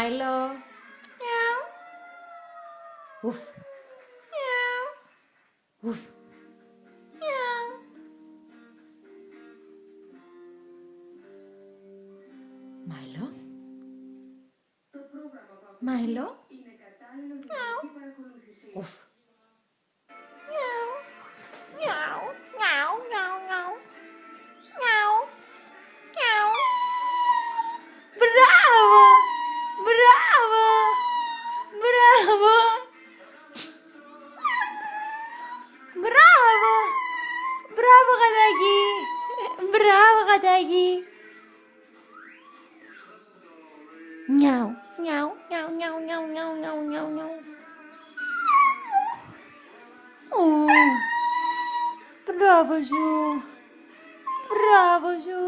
Milo. Miau. Uf. Miau. Uf. Miau. Milo. Milo. Miau. Uf. Miau. Miau. Miau. Miau. Miau. Miau. Miau. Bravo! Bravo! Bravo! Bravo! Bravo κατάκι! Μπράβο κατάκι! Νιάου, νιάου, νιάου, νιάου, νιάου, νιάου, νιάου, νιάου, νιάου. Μπράβο σου! Μπράβο σου!